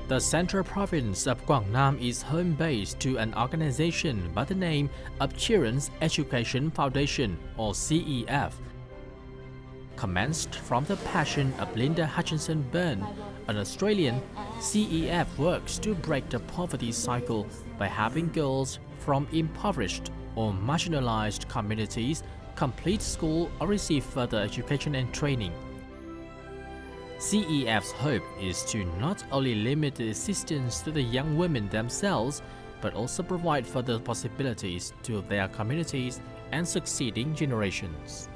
The Central Province of Guangdong is home base to an organization by the name of Children's Education Foundation, or CEF. Commenced from the passion of Linda Hutchinson Byrne, an Australian, CEF works to break the poverty cycle by having girls from impoverished or marginalized communities complete school or receive further education and training. CEF's hope is to not only limit the assistance to the young women themselves, but also provide further possibilities to their communities and succeeding generations.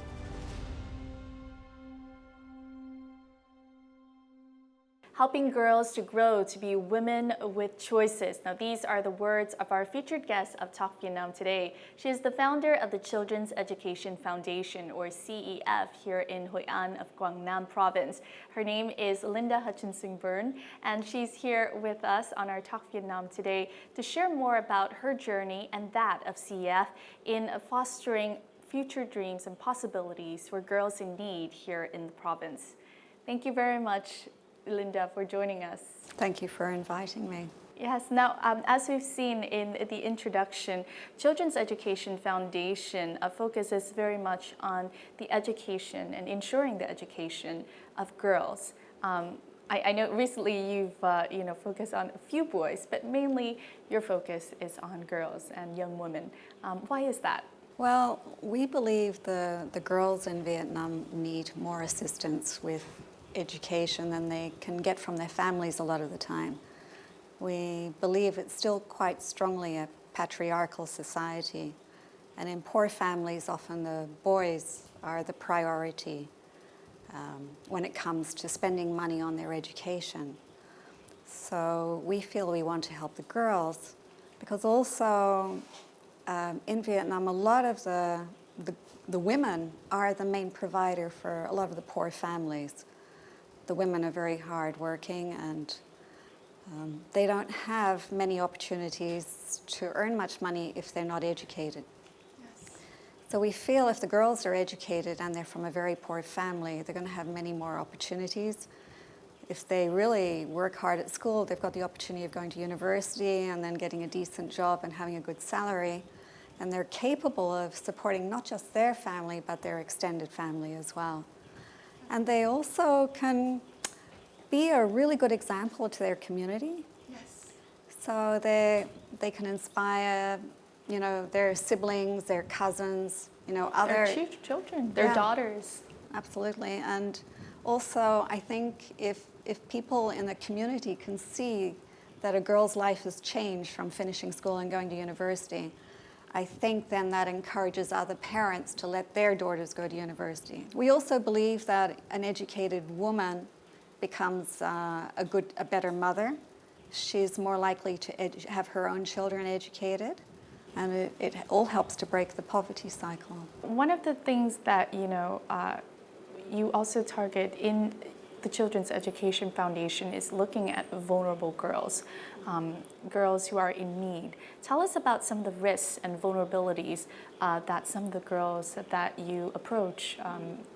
Helping girls to grow to be women with choices. Now, these are the words of our featured guest of Talk Vietnam today. She is the founder of the Children's Education Foundation, or CEF, here in Hoi An of Guangdong Province. Her name is Linda Hutchinson Byrne, and she's here with us on our Talk Vietnam today to share more about her journey and that of CEF in fostering future dreams and possibilities for girls in need here in the province. Thank you very much, Linda, for joining us. Thank you for inviting me. Yes, now as we've seen in the introduction, Children's Education Foundation focuses very much on the education and ensuring the education of girls. I know recently you've focused on a few boys, but mainly your focus is on girls and young women. Why is that? Well, we believe the girls in Vietnam need more assistance with education than they can get from their families a lot of the time. We believe it's still quite strongly a patriarchal society, and in poor families often the boys are the priority when it comes to spending money on their education. So we feel we want to help the girls because also in Vietnam a lot of the women are the main provider for a lot of the poor families. The women are very hardworking and they don't have many opportunities to earn much money if they're not educated. Yes. So we feel if the girls are educated and they're from a very poor family, they're going to have many more opportunities. If they really work hard at school, they've got the opportunity of going to university and then getting a decent job and having a good salary. And they're capable of supporting not just their family, but their extended family as well. And they also can be a really good example to their community. Yes. So they can inspire, their siblings, their cousins, other their children, their daughters. Absolutely. And also, I think if people in the community can see that a girl's life has changed from finishing school and going to university, I think then that encourages other parents to let their daughters go to university. We also believe that an educated woman becomes a better mother. She's more likely to have her own children educated, and it all helps to break the poverty cycle. One of the things that you also target in the Children's Education Foundation is looking at vulnerable girls, girls who are in need. Tell us about some of the risks and vulnerabilities that some of the girls that you approach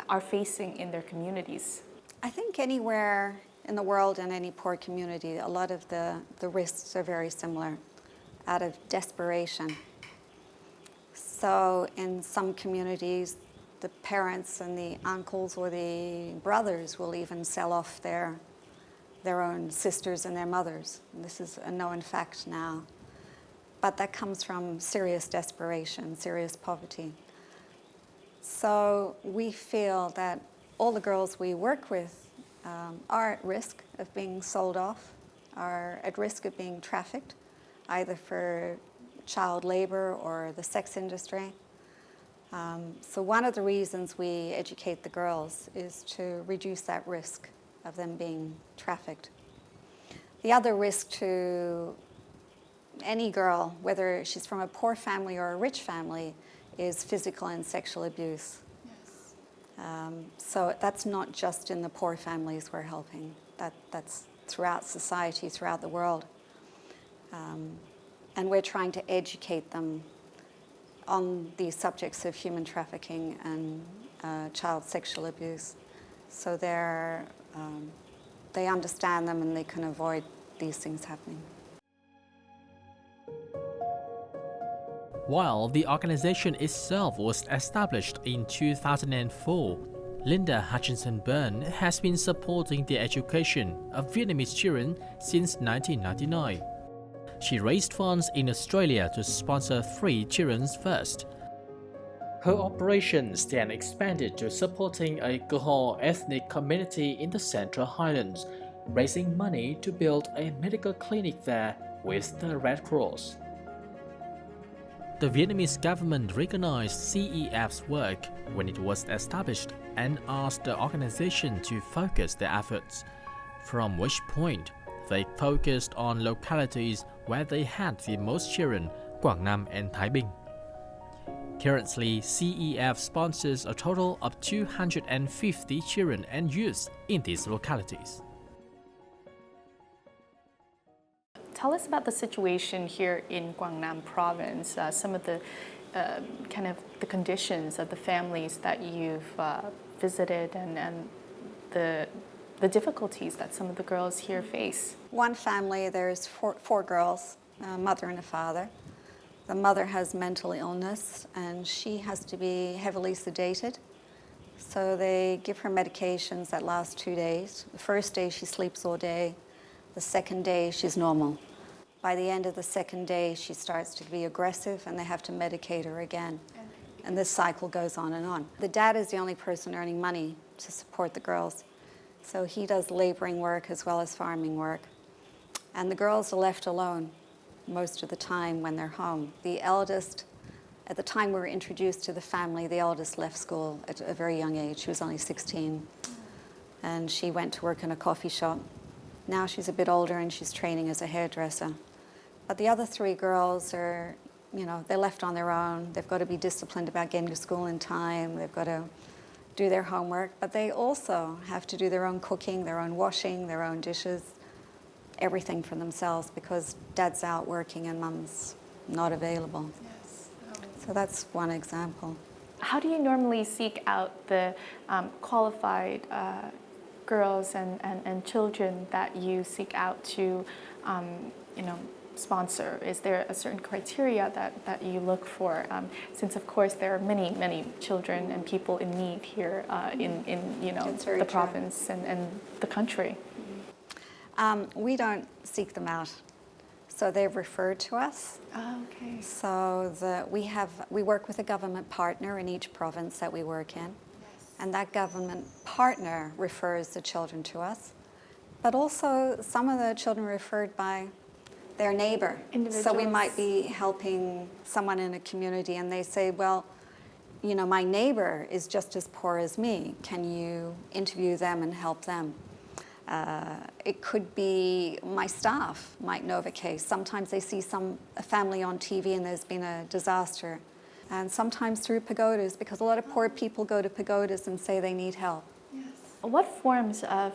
are facing in their communities. I think anywhere in the world, in any poor community, a lot of the risks are very similar, out of desperation. So in some communities, the parents and the uncles or the brothers will even sell off their own sisters and their mothers. And this is a known fact now. But that comes from serious desperation, serious poverty. So we feel that all the girls we work with are at risk of being sold off, are at risk of being trafficked, either for child labor or the sex industry. So one of the reasons we educate the girls is to reduce that risk of them being trafficked. The other risk to any girl, whether she's from a poor family or a rich family, is physical and sexual abuse. Yes. So that's not just in the poor families we're helping. That's throughout society, throughout the world. And we're trying to educate them on these subjects of human trafficking and child sexual abuse. So they understand them and they can avoid these things happening. While the organization itself was established in 2004, Linda Hutchinson-Byrne has been supporting the education of Vietnamese children since 1999. She raised funds in Australia to sponsor 3 Children's First. Her operations then expanded to supporting a Khmer ethnic community in the Central Highlands, raising money to build a medical clinic there with the Red Cross. The Vietnamese government recognized CEF's work when it was established and asked the organization to focus their efforts, from which point they focused on localities where they had the most children, Quảng Nam and Thái Bình. Currently, CEF sponsors a total of 250 children and youths in these localities. Tell us about the situation here in Quảng Nam province, some of the kind of the conditions of the families that you've visited and the difficulties that some of the girls here face. One family, there's four girls, a mother and a father. The mother has mental illness and she has to be heavily sedated. So they give her medications that last 2 days. The first day she sleeps all day. The second day she's normal. By the end of the second day she starts to be aggressive and they have to medicate her again. And this cycle goes on and on. The dad is the only person earning money to support the girls. So he does laboring work as well as farming work. And the girls are left alone most of the time when they're home. The eldest, at the time we were introduced to the family, the eldest left school at a very young age. She was only 16. And she went to work in a coffee shop. Now she's a bit older and she's training as a hairdresser. But the other 3 girls are, they're left on their own. They've got to be disciplined about getting to school in time. They've got to do their homework. But they also have to do their own cooking, their own washing, their own dishes, everything for themselves because dad's out working and mum's not available. Yes. So that's one example. How do you normally seek out the qualified girls and children that you seek out to, sponsor? Is there a certain criteria that you look for? Since of course there are many children and people in need here in the province and the country. We don't seek them out, so they're referred to us. Oh, okay. So we work with a government partner in each province that we work in. And that government partner refers the children to us. But also some of the children are referred by their neighbor. So we might be helping someone in a community and they say, well, my neighbor is just as poor as me. Can you interview them and help them? It could be my staff might know of a case. Sometimes they see a family on TV and there's been a disaster. And sometimes through pagodas, because a lot of poor people go to pagodas and say they need help. Yes. What forms of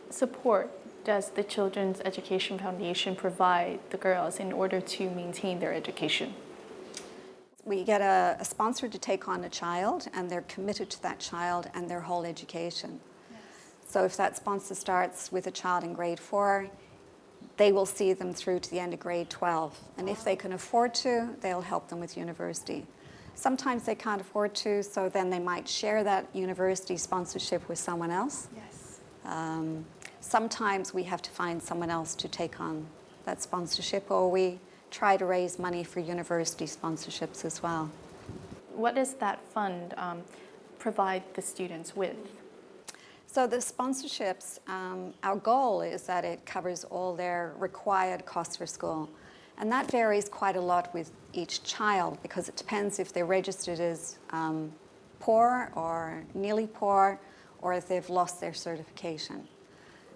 support does the Children's Education Foundation provide the girls in order to maintain their education? We get a sponsor to take on a child, and they're committed to that child and their whole education. Yes. So if that sponsor starts with a child in grade 4, they will see them through to the end of grade 12. And if they can afford to, they'll help them with university. Sometimes they can't afford to, so then they might share that university sponsorship with someone else. Yes. Sometimes we have to find someone else to take on that sponsorship, or we try to raise money for university sponsorships as well. What does that fund provide the students with? So the sponsorships, our goal is that it covers all their required costs for school. And that varies quite a lot with each child because it depends if they're registered as poor or nearly poor or if they've lost their certification.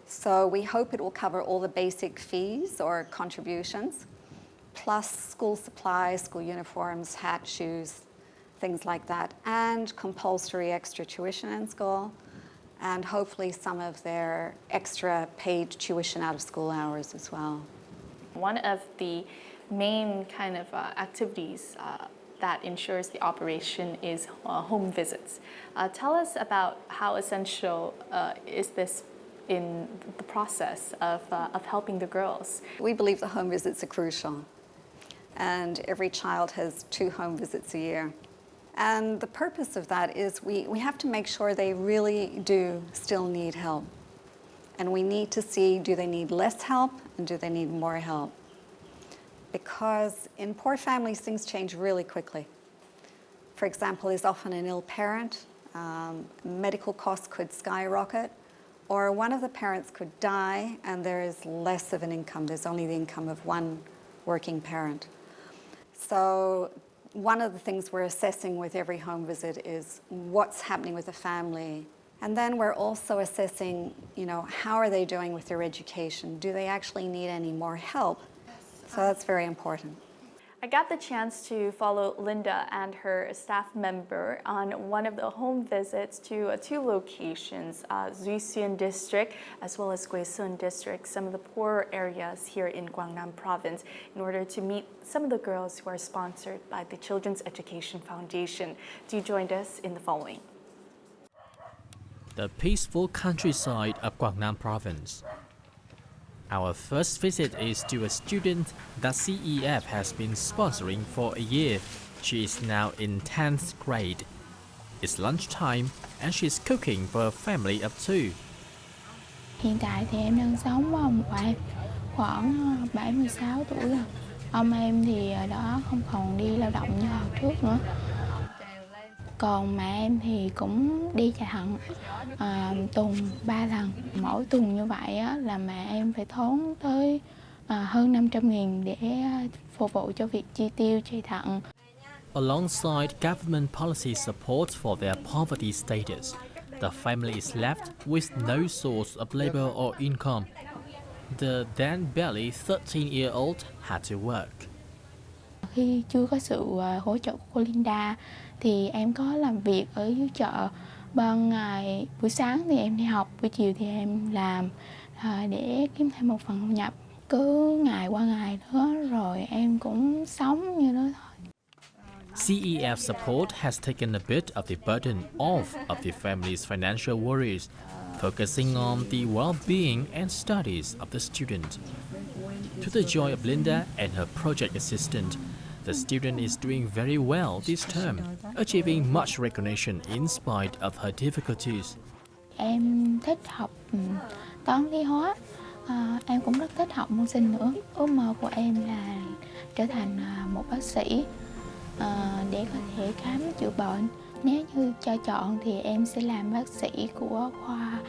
So we hope it will cover all the basic fees or contributions, plus school supplies, school uniforms, hat, shoes, things like that, and compulsory extra tuition in school, and hopefully some of their extra paid tuition out of school hours as well. One of the main kind of activities that ensures the operation is home visits. Tell us about how essential is this in the process of helping the girls? We believe the home visits are crucial, and every child has 2 home visits a year. And the purpose of that is we have to make sure they really do still need help. And we need to see, do they need less help and do they need more help? Because in poor families, things change really quickly. For example, there's often an ill parent, medical costs could skyrocket, or one of the parents could die and there is less of an income. There's only the income of one working parent. So one of the things we're assessing with every home visit is what's happening with the family. And then we're also assessing, how are they doing with their education? Do they actually need any more help? So that's very important. I got the chance to follow Linda and her staff member on one of the home visits to 2 locations, Duy District as well as Guisun District, some of the poorer areas here in Guangnan Province, in order to meet some of the girls who are sponsored by the Children's Education Foundation. Do join us in the following. The peaceful countryside of Guangnan Province. Our first visit is to a student that CEF has been sponsoring for a year. She is now in 10th grade. It's lunchtime and she's cooking for a family of 2. Hiện tại thì em đang sống với ông ngoại khoảng 76 tuổi rồi. Ông em thì đã không còn đi lao động như hồi trước nữa. Còn mẹ em thì cũng đi chạy thận tuần 3 lần. Mỗi tuần như vậy á, là mẹ em phải tốn tới hơn 500.000 để phục vụ cho việc chi tiêu chạy thận. Alongside government policy support for their poverty status, the family is left with no source of labor or income. The then barely 13-year-old had to work. Khi chưa có sự hỗ trợ của cô Linda thì em có làm việc ở dưới chợ. Ban ngày buổi sáng thì em đi học, buổi chiều thì em làm để kiếm thêm một phần thu nhập. Cứ ngày qua ngày đó rồi em cũng sống như đó thôi. CEF support has taken a bit of the burden off of the family's financial worries, focusing on the well-being and studies of the student. To the joy of Linda and her project assistant, the student is doing very well this term, achieving much recognition in spite of her difficulties. Em thích học toán lý hóa, em cũng rất thích học môn sinh nữa. Ước mơ của em là trở thành một bác sĩ để có thể khám chữa bệnh. Nếu như cho chọn thì em sẽ làm bác sĩ của khoa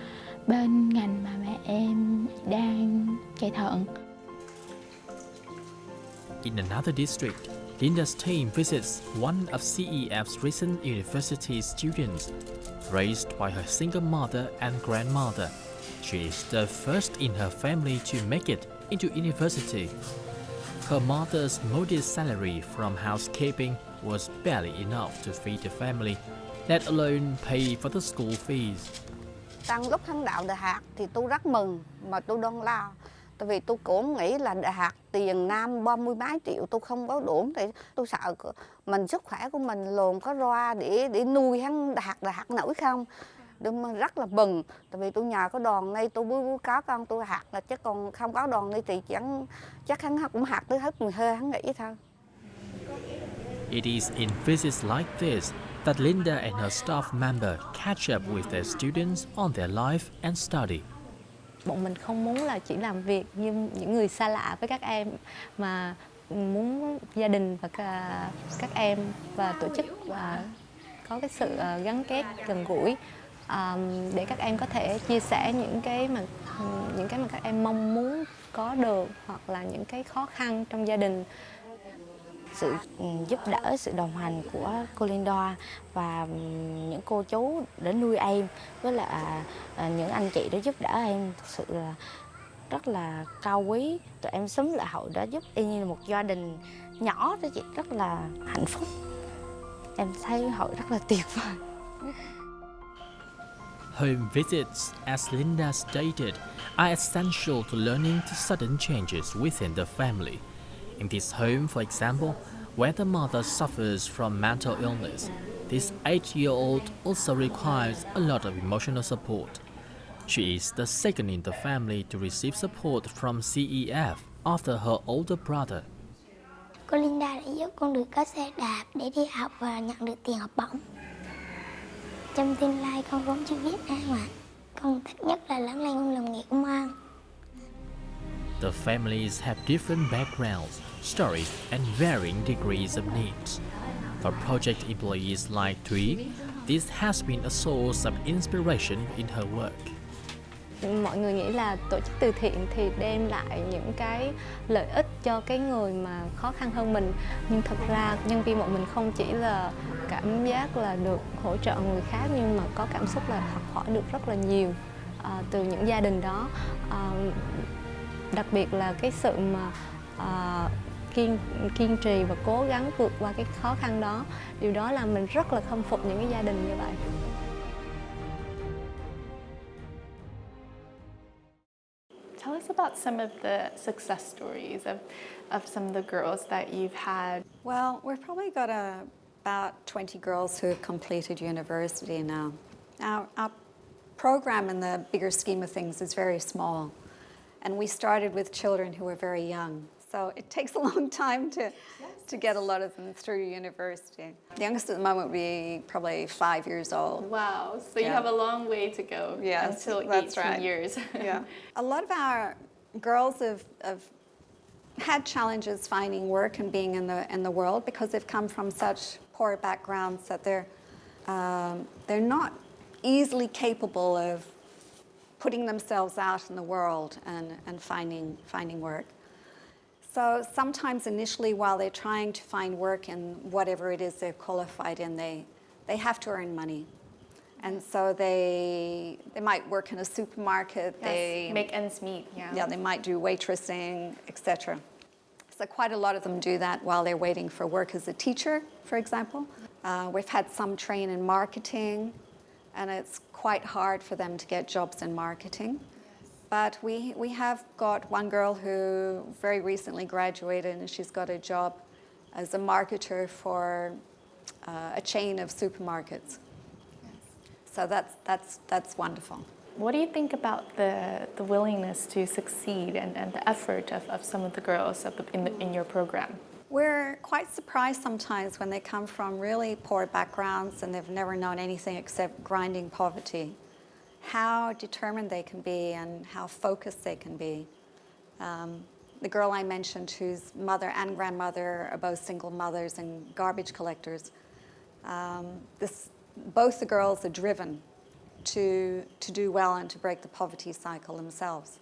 bên ngành mà mẹ em đang chạy thận. In another district, Linda's team visits one of CEF's recent university students. Raised by her single mother and grandmother, she is the first in her family to make it into university. Her mother's modest salary from housekeeping was barely enough to feed the family, let alone pay for the school fees. Lúc hắn đạo đại học thì tôi rất mừng mà tôi đang lo. Tại vì tôi cũng nghĩ là đại học tiền Nam 30 mấy triệu tôi không có đủ, thì tôi sợ mình sức khỏe của mình lồn có ra để nuôi hắn đại học nổi không. Đừng rất là mừng, tại vì tôi nhờ có đoàn này tôi mới có con tôi học, là chứ còn không có đoàn này thì chắc hắn cũng học tới hết 10 hơi hắn nghĩ thôi. It is in visits like this that Linda and her staff member catch up with their students on their life and study. Bọn mình không muốn là chỉ làm việc như những người xa lạ với các em, mà muốn gia đình và các em và tổ chức và có cái sự gắn kết gần gũi để các em có thể chia sẻ những cái mà các em mong muốn có được, hoặc là những cái khó khăn trong gia đình. Sự giúp đỡ, sự đồng hành của cô Linda và những cô chú để nuôi em, với lại những anh chị đã giúp đỡ em, thực sự là rất là cao quý. Tụi em xúm lại hội đã giúp y như một gia đình nhỏ đó chị, rất là hạnh phúc. Em thấy hội rất là tuyệt vời. Home visits, as Linda stated, are essential to learning the sudden changes within the family. In this home, for example, where the mother suffers from mental illness, this 8-year-old also requires a lot of emotional support. She is the second in the family to receive support from CEF after her older brother. Cô Linda đã giúp con được có xe đạp để đi học và nhận được tiền học bổng. Trong tương lai con vốn chữ Việt Nam ạ. Con thích nhất là lớn lên con làm nghề công an. The families have different backgrounds, stories, and varying degrees of needs. For project employees like Thúy, this has been a source of inspiration in her work. Mọi người nghĩ là tổ chức từ thiện thì đem lại những cái lợi ích cho cái người mà khó khăn hơn mình. Nhưng thật ra nhân viên bọn mình không chỉ là cảm giác là được hỗ trợ người khác, nhưng mà có cảm xúc là học hỏi được rất là nhiều từ những gia đình đó. Đặc biệt là cái sự mà kiên trì và cố gắng vượt qua cái khó khăn đó. Điều đó làm mình rất là khâm phục những cái gia đình như vậy. Tell us about some of the success stories of some of the girls that you've had. Well, we've probably got about 20 girls who have completed university now. Our program in the bigger scheme of things is very small, and we started with children who were very young. So it takes a long time to get a lot of them through university. The youngest at the moment would be probably 5 years old. Wow, so you have a long way to go until 18 years. Yeah. A lot of our girls have had challenges finding work and being in the world because they've come from such poor backgrounds that they're not easily capable of putting themselves out in the world and finding work. So sometimes initially, while they're trying to find work in whatever it is they're qualified in, they have to earn money. And so they might work in a supermarket. Yes, they make ends meet. Yeah, they might do waitressing, etc. So quite a lot of them do that while they're waiting for work as a teacher, for example. We've had some train in marketing, and it's quite hard for them to get jobs in marketing. But we have got one girl who very recently graduated, and she's got a job as a marketer for a chain of supermarkets. So that's wonderful. What do you think about the willingness to succeed and the effort of some of the girls in your program? We're quite surprised sometimes when they come from really poor backgrounds and they've never known anything except grinding poverty, how determined they can be and how focused they can be. The girl I mentioned, whose mother and grandmother are both single mothers and garbage collectors, both the girls are driven to do well and to break the poverty cycle themselves.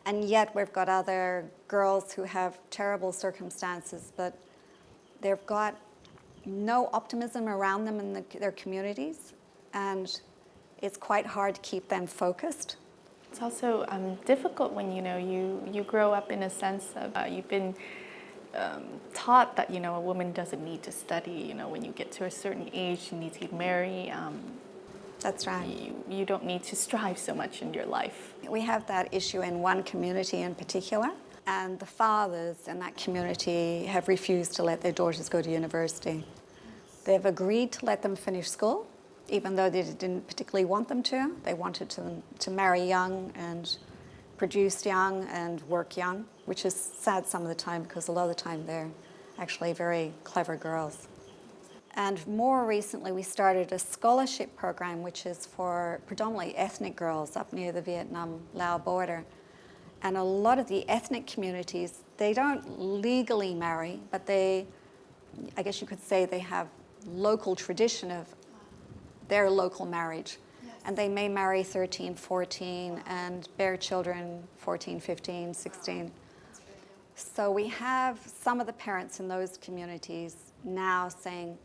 And yet we've got other girls who have terrible circumstances, but they've got no optimism around them in their communities, and it's quite hard to keep them focused. It's also difficult when you grow up in a sense of you've been taught that a woman doesn't need to study. When you get to a certain age, you need to marry. That's right. You don't need to strive so much in your life. We have that issue in one community in particular, and the fathers in that community have refused to let their daughters go to university. They've agreed to let them finish school, even though they didn't particularly want them to. They wanted to marry young and produce young and work young, which is sad some of the time because a lot of the time they're actually very clever girls. And more recently, we started a scholarship program, which is for predominantly ethnic girls up near the Vietnam-Laos border. And a lot of the ethnic communities, they don't legally marry, but I guess you could say they have local tradition of their local marriage. Yes. And they may marry 13, 14 and bear children 14, 15, 16. So we have some of the parents in those communities now saying,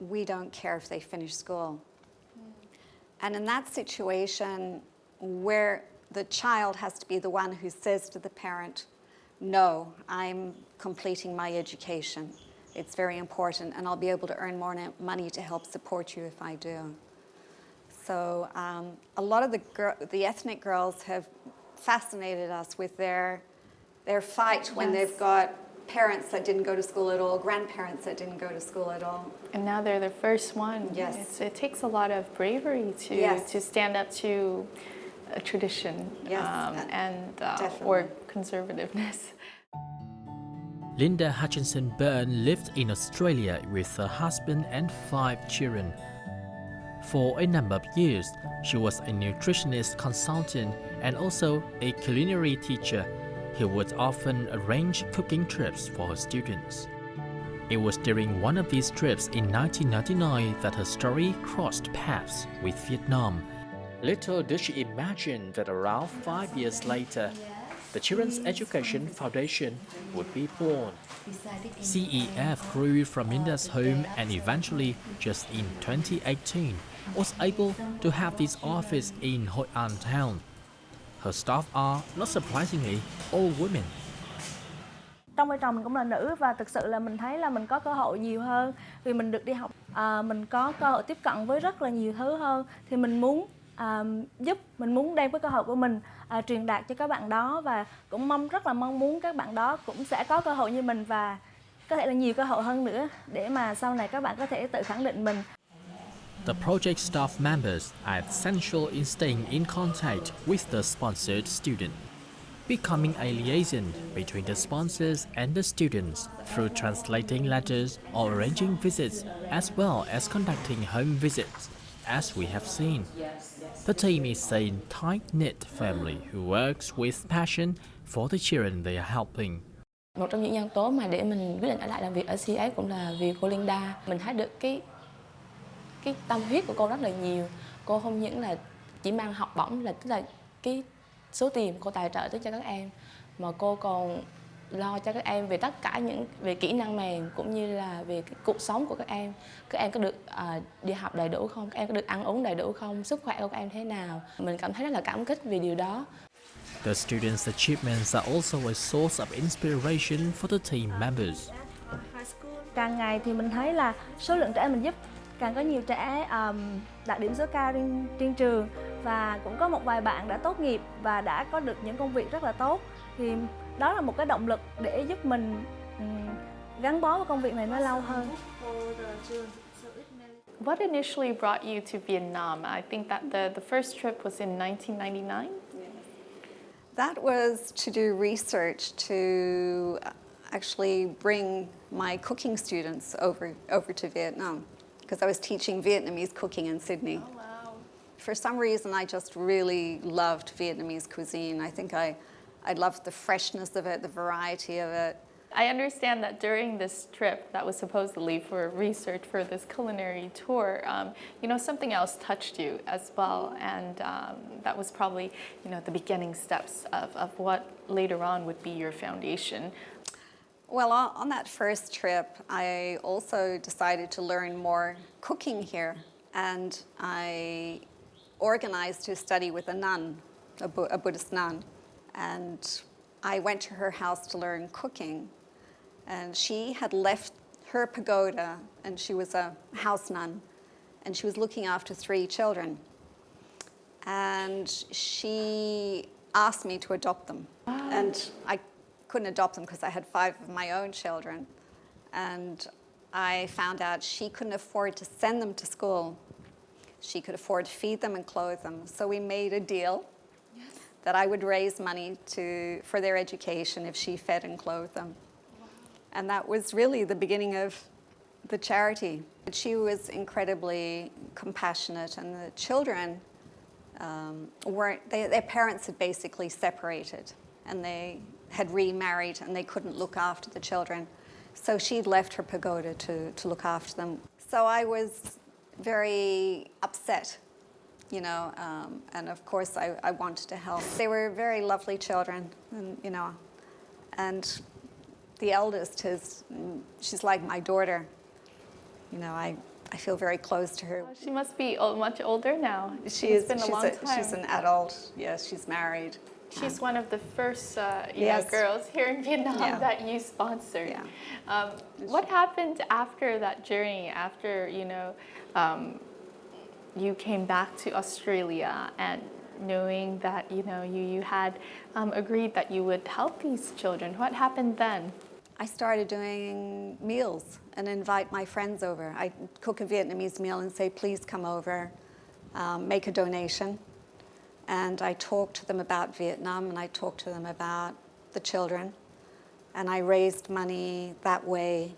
we don't care if they finish school. And in that situation where the child has to be the one who says to the parent, no, I'm completing my education. It's very important, and I'll be able to earn more money to help support you if I do. So a lot of the ethnic girls have fascinated us with their fight when they've got parents that didn't go to school at all, grandparents that didn't go to school at all. And now they're the first one. Yes. It takes a lot of bravery to stand up to a tradition Yes, and definitely. or conservativeness. Linda Hutchinson Byrne lived in Australia with her husband and 5 children. For a number of years, she was a nutritionist consultant and also a culinary teacher who would often arrange cooking trips for her students. It was during one of these trips in 1999 that her story crossed paths with Vietnam. Little did she imagine that around 5 years later, the Children's Education Foundation would be born. CEF grew from Linda's home and eventually, just in 2018, was able to have its office in Hội An town. Her staff are, not surprisingly, all women. Trong vai trò mình cũng là nữ và thực sự là mình thấy là mình có cơ hội nhiều hơn vì mình được đi học, mình có cơ hội tiếp cận với rất là nhiều thứ hơn, thì mình muốn mình muốn đem cái cơ hội của mình truyền đạt cho các bạn đó, và cũng rất là mong muốn các bạn đó cũng sẽ có cơ hội như mình và có thể là nhiều cơ hội hơn nữa để mà sau này các bạn có thể tự khẳng định mình. The project staff members are essential in staying in contact with the sponsored student, becoming a liaison between the sponsors and the students through translating letters or arranging visits, as well as conducting home visits, as we have seen. The team is a tight-knit family who works with passion for the children they are helping. Một trong những nhân tố mà để mình quyết định ở lại làm việc ở CEF cũng là vì cô Linda. Mình thấy được cái tâm huyết của cô rất là nhiều. Cô không những là chỉ mang học bổng, là tức là cái số tiền cô tài trợ cho các em, mà cô còn lo cho các em về tất cả những về kỹ năng mềm cũng như là về cái cuộc sống của các em. Các em có được đi học đầy đủ không? Các em có được ăn uống đầy đủ không? Sức khỏe của các em thế nào? Mình cảm thấy rất là cảm kích vì điều đó. The students' achievements are also a source of inspiration for the team members. Càng ngày thì mình thấy là số lượng trẻ mình giúp càng có nhiều trẻ đạt điểm số cao trên trường, và cũng có một vài bạn đã tốt nghiệp và đã có được những công việc rất là tốt, thì đó là một cái động lực để giúp mình gắn bó với công việc này nó lâu hơn. What initially brought you to Vietnam? I think that the first trip was in 1999. That was to do research to actually bring my cooking students over to Vietnam, because I was teaching Vietnamese cooking in Sydney. Oh, wow. For some reason, I just really loved Vietnamese cuisine. I think I loved the freshness of it, the variety of it. I understand that during this trip that was supposedly for research for this culinary tour, something else touched you as well, and that was probably, the beginning steps of what later on would be your foundation. Well, on that first trip, I also decided to learn more cooking here, and I organized to study with a nun, a Buddhist nun, and I went to her house to learn cooking. And she had left her pagoda, and she was a house nun, and she was looking after 3 children. And she asked me to adopt them. Wow. And I couldn't adopt them because I had 5 of my own children. And I found out she couldn't afford to send them to school. She could afford to feed them and clothe them. So we made a deal that I would raise money for their education if she fed and clothed them. And that was really the beginning of the charity. She was incredibly compassionate, and the children their parents had basically separated, and they had remarried, and they couldn't look after the children. So she'd left her pagoda to look after them. So I was very upset, and of course I wanted to help. They were very lovely children, and the eldest she's like my daughter. I feel very close to her. She must be much older now. She's been a long time. She's an adult. Yes, she's married. She's one of the first Yes. girls here in Vietnam Yeah. that you sponsored. Yeah. What happened after that journey? After you came back to Australia, and knowing that you had agreed that you would help these children, what happened then? I started doing meals and invite my friends over. I'd cook a Vietnamese meal and say, please come over, make a donation. And I talked to them about Vietnam, and I talked to them about the children. And I raised money that way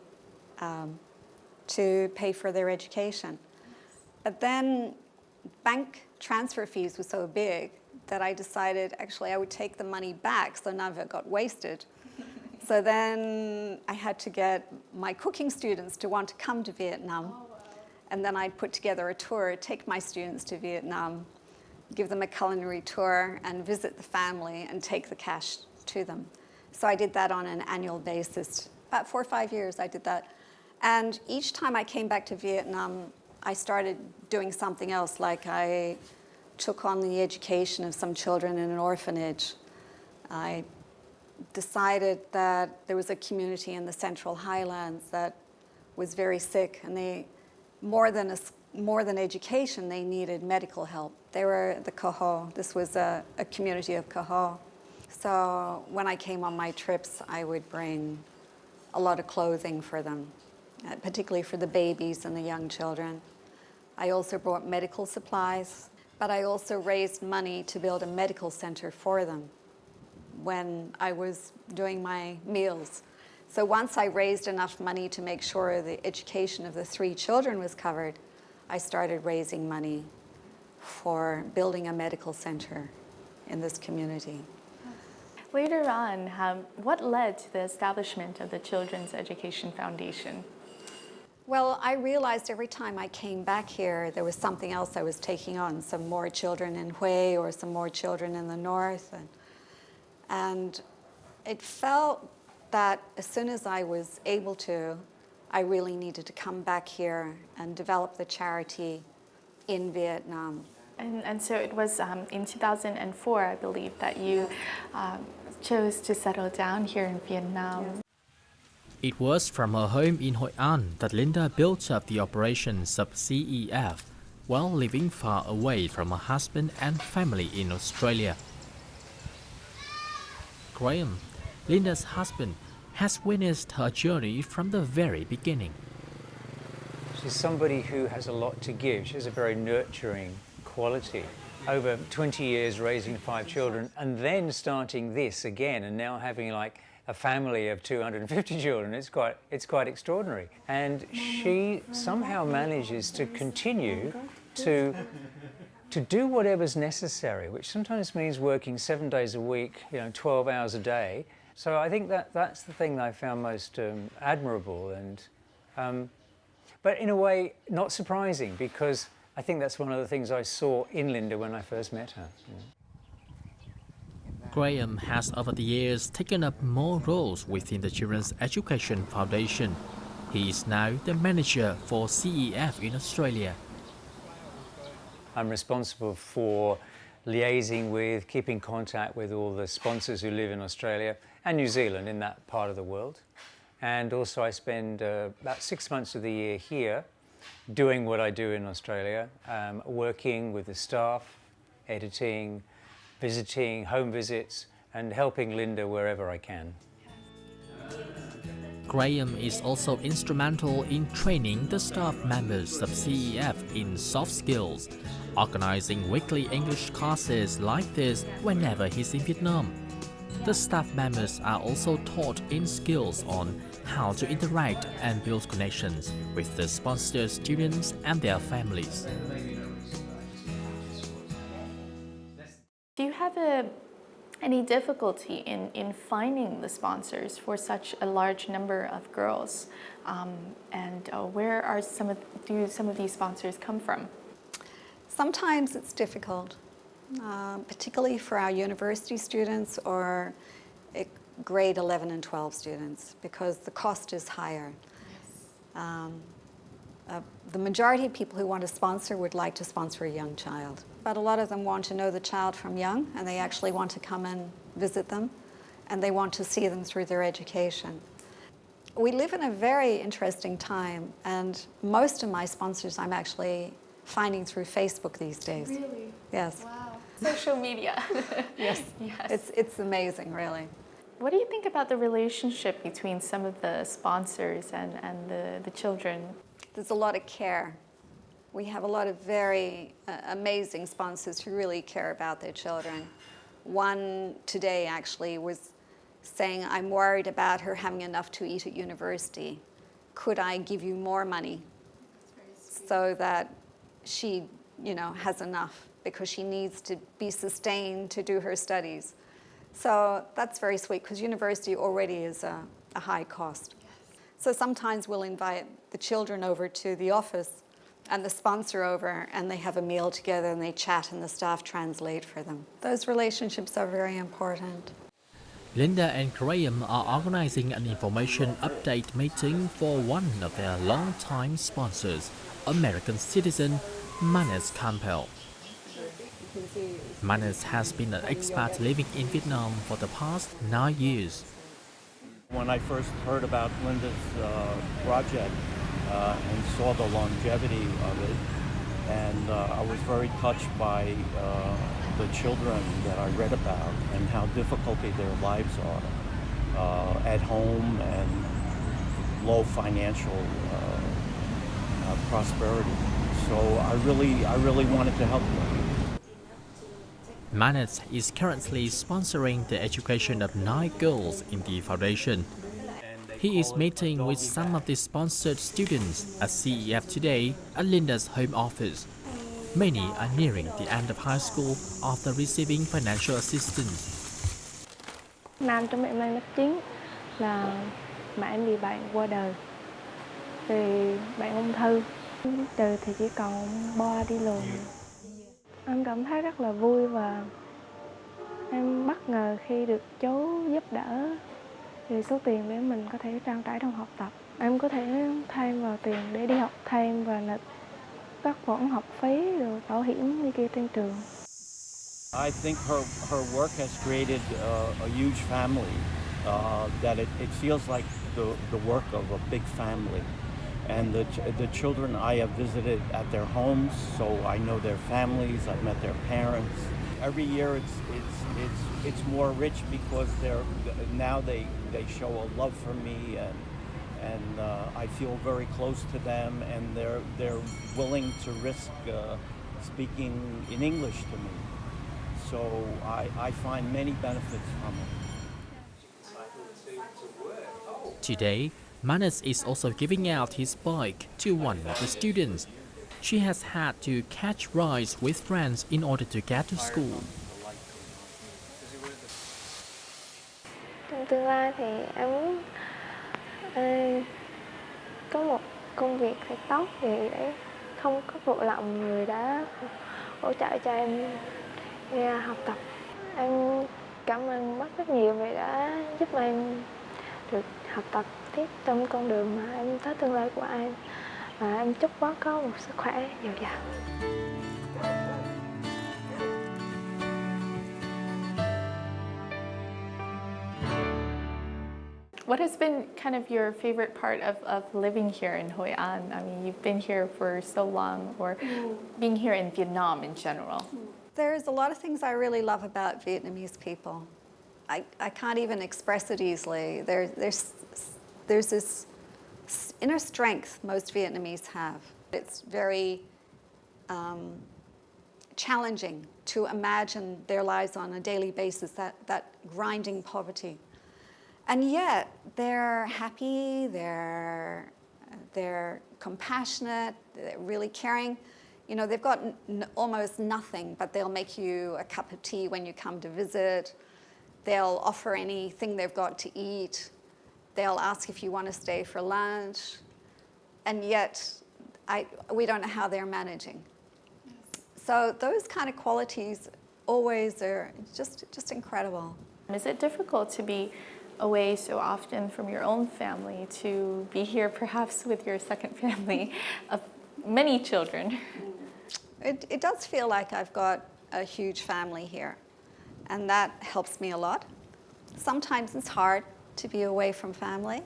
to pay for their education. But then bank transfer fees were so big that I decided actually I would take the money back so none of it got wasted. So then I had to get my cooking students to want to come to Vietnam. And then I'd put together a tour, take my students to Vietnam, give them a culinary tour and visit the family and take the cash to them. So I did that on an annual basis. About 4 or 5 years I did that. And each time I came back to Vietnam, I started doing something else, like I took on the education of some children in an orphanage. I decided that there was a community in the Central Highlands that was very sick, and they, more than education, they needed medical help. They were the Coho. This was a community of Coho. So when I came on my trips, I would bring a lot of clothing for them, particularly for the babies and the young children. I also brought medical supplies, but I also raised money to build a medical center for them when I was doing my meals. So once I raised enough money to make sure the education of the 3 children was covered, I started raising money for building a medical center in this community. Later on, what led to the establishment of the Children's Education Foundation? Well, I realized every time I came back here, there was something else I was taking on, some more children in Hue or some more children in the north. And it felt that as soon as I was able to, I really needed to come back here and develop the charity in Vietnam. And so it was in 2004, I believe, that you chose to settle down here in Vietnam. Yes. It was from her home in Hội An that Linda built up the operations of CEF while living far away from her husband and family in Australia. Graham, Linda's husband, has witnessed her journey from the very beginning. She's somebody who has a lot to give. She has a very nurturing quality. Over 20 years raising 5 children and then starting this again and now having like a family of 250 children. It's quite extraordinary. And she somehow manages to continue to do whatever's necessary, which sometimes means working 7 days a week, 12 hours a day. So I think that's the thing that I found most admirable and, but in a way, not surprising, because I think that's one of the things I saw in Linda when I first met her. Graham has over the years taken up more roles within the Children's Education Foundation. He is now the manager for CEF in Australia. I'm responsible for liaising with, keeping contact with all the sponsors who live in Australia and New Zealand, in that part of the world. And also I spend about 6 months of the year here doing what I do in Australia, working with the staff, editing, visiting, home visits, and helping Linda wherever I can. Graham is also instrumental in training the staff members of CEF in soft skills, organizing weekly English classes like this whenever he's in Vietnam. The staff members are also taught in skills on how to interact and build connections with the sponsor students and their families. Do you have any difficulty in finding the sponsors for such a large number of girls? And where are do some of these sponsors come from? Sometimes it's difficult, particularly for our university students or grade 11 and 12 students, because the cost is higher. Yes. The majority of people who want to sponsor would like to sponsor a young child, but a lot of them want to know the child from young, and they actually want to come and visit them, and they want to see them through their education. We live in a very interesting time, and most of my sponsors I'm actually finding through Facebook these days. Really? Yes. Wow. Social media. Yes. Yes. It's amazing, really. What do you think about the relationship between some of the sponsors and the children? There's a lot of care. We have a lot of very amazing sponsors who really care about their children. One today actually was saying, I'm worried about her having enough to eat at university. Could I give you more money so that she, has enough, because she needs to be sustained to do her studies. So that's very sweet, because university already is a high cost. So sometimes we'll invite the children over to the office and the sponsor over, and they have a meal together and they chat and the staff translate for them. Those relationships are very important. Linda and Graham are organizing an information update meeting for one of their long-time sponsors, American citizen Manes Campbell. Manes has been an expat living in Vietnam for the past 9 years. When I first heard about Linda's project and saw the longevity of it, and I was very touched by the children that I read about and how difficult their lives are at home and low financial prosperity. So I really wanted to help them. Manes is currently sponsoring the education of 9 girls in the foundation. He is meeting with some of the sponsored students at CEF today at Linda's home office. Many are nearing the end of high school after receiving financial assistance. Năm trong em mang lớp 9 là mẹ em bị bạn qua đời. Thì bạn ung thư. Từ thì chỉ còn bo đi luồn. Em cảm thấy rất là vui và em bất ngờ khi được chú giúp đỡ vì số tiền để mình có thể trang trải trong học tập. Em có thể thêm vào tiền để đi học thêm và nộp các khoản học phí rồi bảo hiểm như kia trên trường. I think her work has created a huge family, that it feels like the work of a big family. And the children I have visited at their homes, so I know their families, I've met their parents. Every year it's more rich because now they show a love for me, and I feel very close to them, and they're willing to risk speaking in English to me. So I find many benefits from it. Today, Manes is also giving out his bike to one of the students. She has had to catch rides with friends in order to get to school. Trong tương lai thì em muốn có một công việc thật tốt để không có phụ lòng người đã hỗ trợ cho em học tập. Em cảm ơn bác rất nhiều vì đã giúp em được học tập tiếp trong con đường mà em tới tương lai của em. Và em chúc bác có một sức khỏe dồi dào. What has been kind of your favorite part of living here in Hội An? I mean, you've been here for so long, or being here in Vietnam in general. There's a lot of things I really love about Vietnamese people. I can't even express it easily. There's this inner strength most Vietnamese have. It's very challenging to imagine their lives on a daily basis, that grinding poverty. And yet they're happy, they're compassionate, they're really caring. You know, they've got almost nothing, but they'll make you a cup of tea when you come to visit. They'll offer anything they've got to eat. They'll ask if you want to stay for lunch. And yet, we don't know how they're managing. So those kind of qualities always are just incredible. Is it difficult to be away so often from your own family to be here perhaps with your second family of many children? It does feel like I've got a huge family here, and that helps me a lot. Sometimes it's hard to be away from family.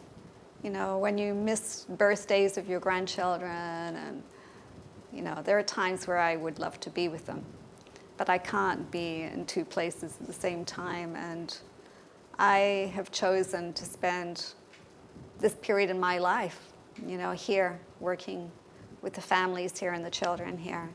You know, when you miss birthdays of your grandchildren, and, you know, there are times where I would love to be with them, but I can't be in 2 places at the same time, and I have chosen to spend this period in my life, you know, here working with the families here and the children here.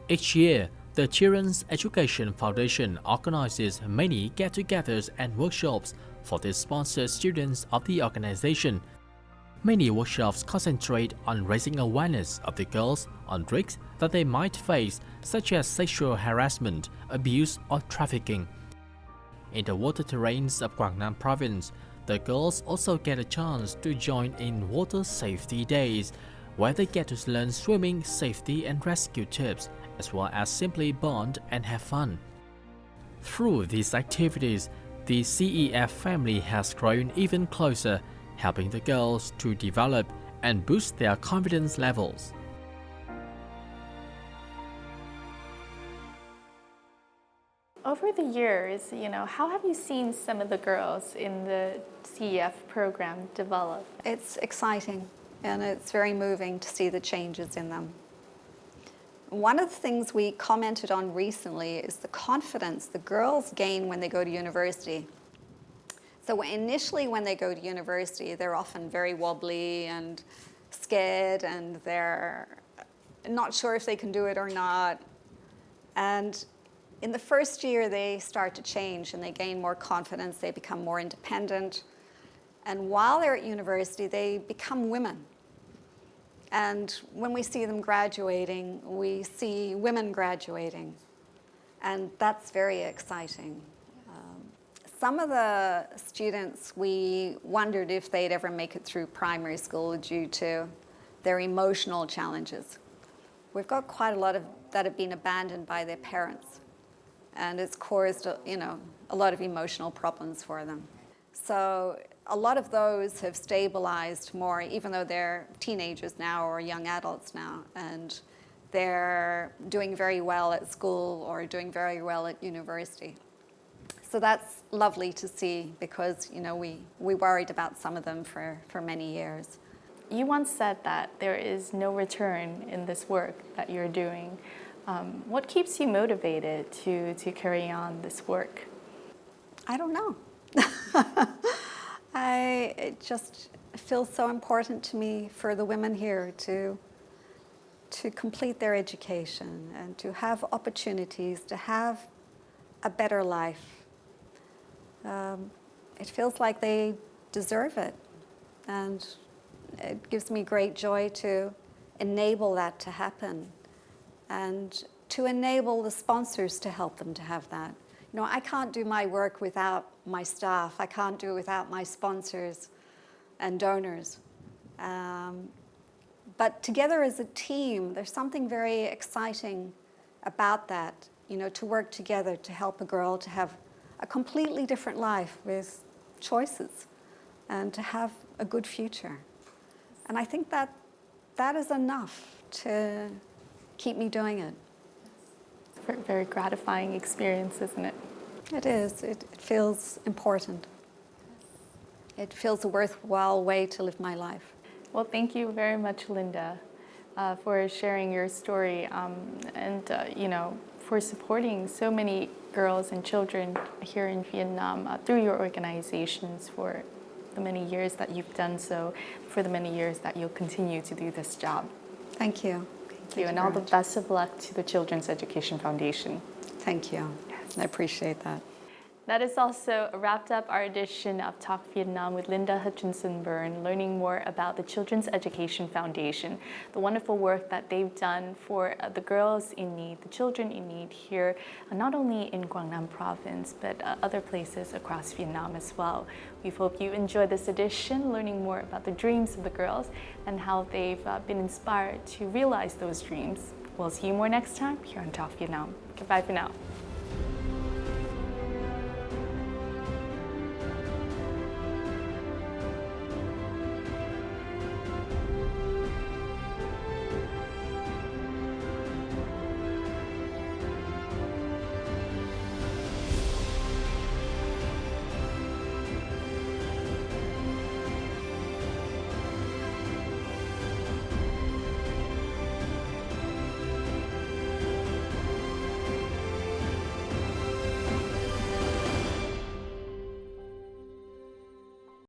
Each year, the Children's Education Foundation organizes many get-togethers and workshops for the sponsored students of the organization. Many workshops concentrate on raising awareness of the girls on risks that they might face, such as sexual harassment, abuse, or trafficking. In the water terrains of Quảng Nam Province, the girls also get a chance to join in Water Safety Days, where they get to learn swimming, safety, and rescue tips, as well as simply bond and have fun. Through these activities, the CEF family has grown even closer, helping the girls to develop and boost their confidence levels. Over the years, how have you seen some of the girls in the CEF program develop? It's exciting and it's very moving to see the changes in them. One of the things we commented on recently is the confidence the girls gain when they go to university. So initially when they go to university, they're often very wobbly and scared and they're not sure if they can do it or not. And in the first year, they start to change and they gain more confidence, they become more independent. And while they're at university, they become women. And when we see them graduating, we see women graduating. And that's very exciting. Some of the students, we wondered if they'd ever make it through primary school due to their emotional challenges. We've got quite a lot of that have been abandoned by their parents. And it's caused, a lot of emotional problems for them. So a lot of those have stabilized more, even though they're teenagers now or young adults now, and they're doing very well at school or doing very well at university. So that's lovely to see because, we worried about some of them for many years. You once said that there is no return in this work that you're doing. What keeps you motivated to carry on this work? I don't know. It just feels so important to me for the women here to complete their education and to have opportunities, to have a better life. It feels like they deserve it, and it gives me great joy to enable that to happen and to enable the sponsors to help them to have that. I can't do my work without my staff. I can't do it without my sponsors and donors. But together as a team, there's something very exciting about that, to work together to help a girl to have a completely different life with choices and to have a good future. And I think that is enough to keep me doing it. It's a very gratifying experience, isn't it? It is. It feels important. It feels a worthwhile way to live my life. Well, thank you very much, Linda, for sharing your story and for supporting so many girls and children here in Vietnam through your organizations for the many years that you've done so, for the many years that you'll continue to do this job. Thank you. Thank you, and all the best of luck to the Children's Education Foundation. Thank you. I appreciate that. That is also wrapped up our edition of Talk Vietnam with Linda Hutchinson-Byrne, learning more about the Children's Education Foundation, the wonderful work that they've done for the girls in need, the children in need here, not only in Quảng Nam Province, but other places across Vietnam as well. We hope you enjoyed this edition, learning more about the dreams of the girls and how they've been inspired to realize those dreams. We'll see you more next time here on Talk Vietnam. Goodbye for now.